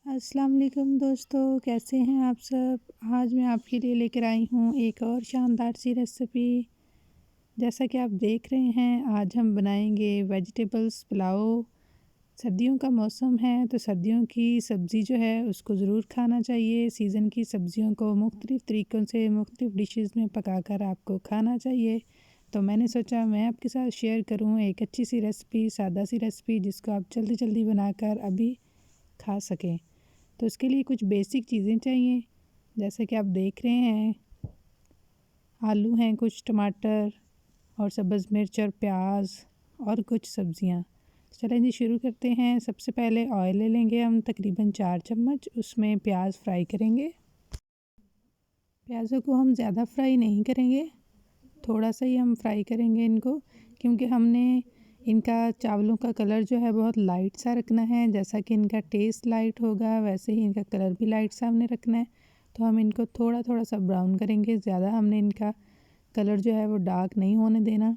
अस्सलाम वालेकुम दोस्तों, कैसे हैं आप सब। आज मैं आपके लिए लेकर आई हूँ एक और शानदार सी रेसिपी। जैसा कि आप देख रहे हैं, आज हम बनाएंगे वेजिटेबल्स पुलाव। सर्दियों का मौसम है तो सर्दियों की सब्ज़ी जो है उसको ज़रूर खाना चाहिए। सीज़न की सब्ज़ियों को मुख्तलिफ़ तरीक़ों से मुख्तलिफ़ डिशेस में पकाकर आपको खाना चाहिए। तो मैंने सोचा मैं आपके साथ शेयर करूँ एक अच्छी सी रेसिपी, सादा सी रेसिपी जिसको आप जल्दी जल्दी बनाकर अभी खा सकें। तो इसके लिए कुछ बेसिक चीज़ें चाहिए, जैसे कि आप देख रहे हैं आलू हैं, कुछ टमाटर और सब्ज़ मिर्च और प्याज और कुछ सब्ज़ियाँ। चलें जी शुरू करते हैं। सबसे पहले ऑयल ले लेंगे हम तकरीबन 4 चम्मच, उसमें प्याज फ्राई करेंगे। प्याज़ों को हम ज़्यादा फ्राई नहीं करेंगे, थोड़ा सा ही हम फ्राई करेंगे इनको, क्योंकि हमने इनका चावलों का कलर जो है बहुत लाइट सा रखना है। जैसा कि इनका टेस्ट लाइट होगा वैसे ही इनका कलर भी लाइट सा हमने रखना है। तो हम इनको थोड़ा थोड़ा सा ब्राउन करेंगे, ज़्यादा हमने इनका कलर जो है वो डार्क नहीं होने देना।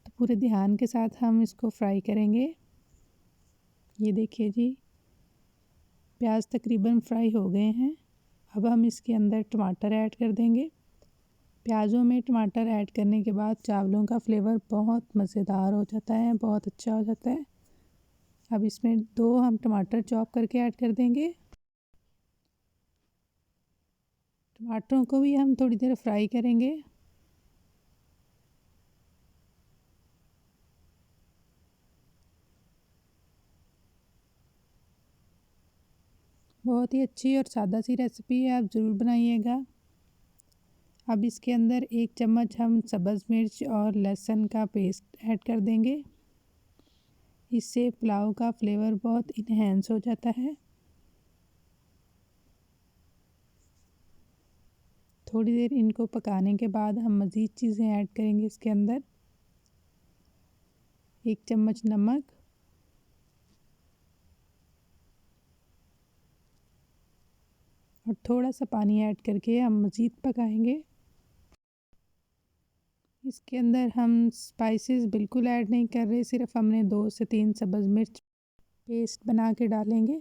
तो पूरे ध्यान के साथ हम इसको फ्राई करेंगे। ये देखिए जी, प्याज तकरीबन फ्राई हो गए हैं। अब हम इसके अंदर टमाटर ऐड कर देंगे। प्याज़ों में टमाटर ऐड करने के बाद चावलों का फ्लेवर बहुत मज़ेदार हो जाता है, बहुत अच्छा हो जाता है। अब इसमें 2 हम टमाटर चॉप करके ऐड कर देंगे। टमाटरों को भी हम थोड़ी देर फ्राई करेंगे। बहुत ही अच्छी और सादा सी रेसिपी है, आप ज़रूर बनाइएगा। अब इसके अंदर 1 चम्मच हम सब्ज़ मिर्च और लहसुन का पेस्ट ऐड कर देंगे। इससे पुलाव का फ्लेवर बहुत इन्हेंस हो जाता है। थोड़ी देर इनको पकाने के बाद हम मज़ीद चीज़ें ऐड करेंगे इसके अंदर। 1 चम्मच नमक, और थोड़ा सा पानी ऐड करके हम मज़ीद पकाएंगे। इसके अंदर हम स्पाइसेस बिल्कुल ऐड नहीं कर रहे, सिर्फ हमने 2 से 3 सब्ज़ मिर्च पेस्ट बना के डालेंगे।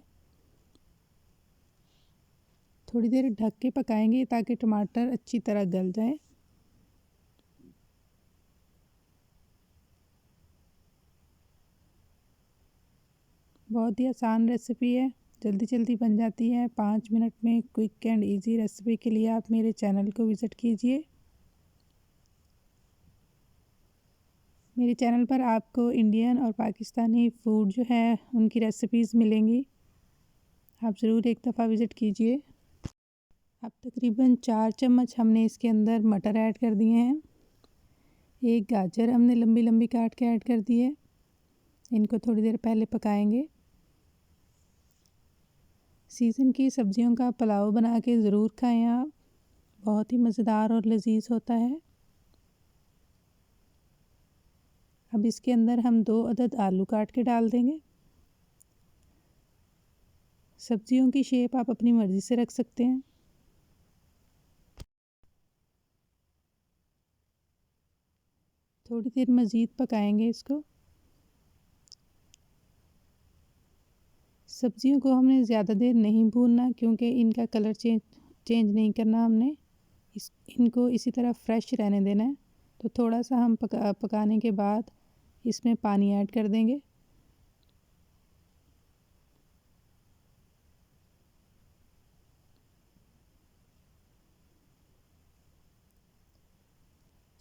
थोड़ी देर ढक के पकाएंगे ताकि टमाटर अच्छी तरह गल जाए। बहुत ही आसान रेसिपी है, जल्दी जल्दी बन जाती है 5 मिनट में। क्विक एंड इजी रेसिपी के लिए आप मेरे चैनल को विज़िट कीजिए। मेरे चैनल पर आपको इंडियन और पाकिस्तानी फ़ूड जो है उनकी रेसिपीज़ मिलेंगी, आप ज़रूर एक दफ़ा विज़िट कीजिए। अब तकरीबन 4 चम्मच हमने इसके अंदर मटर ऐड कर दिए हैं। 1 गाजर हमने लंबी लंबी काट के ऐड कर दी है। इनको थोड़ी देर पहले पकाएंगे। सीज़न की सब्जियों का पुलाव बना के ज़रूर खाएं आप, बहुत ही मज़ेदार और लजीज होता है। अब इसके अंदर हम 2 अदद आलू काट के डाल देंगे। सब्जियों की शेप आप अपनी मर्ज़ी से रख सकते हैं। थोड़ी देर मज़ीद पकाएंगे इसको। सब्जियों को हमने ज़्यादा देर नहीं भूनना, क्योंकि इनका कलर चेंज नहीं करना हमने। इनको इसी तरह फ्रेश रहने देना है। तो थोड़ा सा हम पकाने के बाद इसमें पानी ऐड कर देंगे।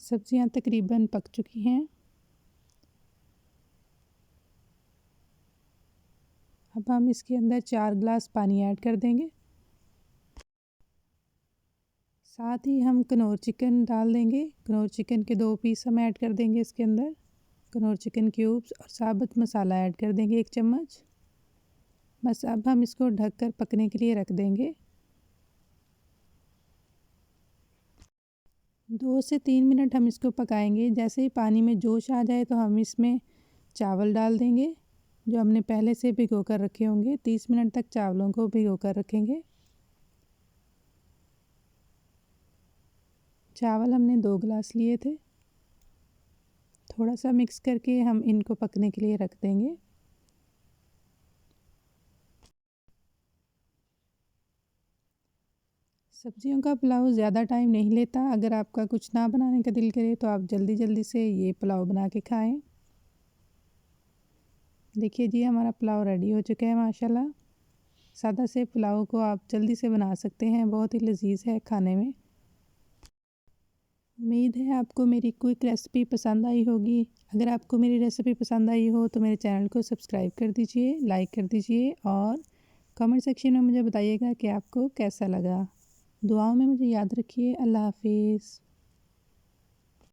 सब्जियां तकरीबन पक चुकी हैं। अब हम इसके अंदर 4 गिलास पानी ऐड कर देंगे। साथ ही हम कनौर चिकन डाल देंगे। कनौर चिकन के 2 पीस हम ऐड कर देंगे इसके अंदर। कनौर चिकन क्यूब्स और साबुत मसाला ऐड कर देंगे 1 चम्मच। बस अब हम इसको ढककर पकने के लिए रख देंगे। 2 से 3 मिनट हम इसको पकाएंगे। जैसे ही पानी में जोश आ जाए तो हम इसमें चावल डाल देंगे, जो हमने पहले से भिगो कर रखे होंगे। 30 मिनट तक चावलों को भिगो कर रखेंगे। चावल हमने 2 गिलास लिए थे। थोड़ा सा मिक्स करके हम इनको पकने के लिए रख देंगे। सब्जियों का पुलाव ज़्यादा टाइम नहीं लेता। अगर आपका कुछ ना बनाने का दिल करे तो आप जल्दी जल्दी से ये पुलाव बना के खाएं। देखिए जी, हमारा पुलाव रेडी हो चुका है माशाल्लाह। सादा से पुलाव को आप जल्दी से बना सकते हैं, बहुत ही लजीज है खाने में। उम्मीद है आपको मेरी क्विक रेसिपी पसंद आई होगी। अगर आपको मेरी रेसिपी पसंद आई हो तो मेरे चैनल को सब्सक्राइब कर दीजिए, लाइक कर दीजिए और कमेंट सेक्शन में मुझे बताइएगा कि आपको कैसा लगा। दुआओं में मुझे याद रखिए। अल्लाह हाफिज़।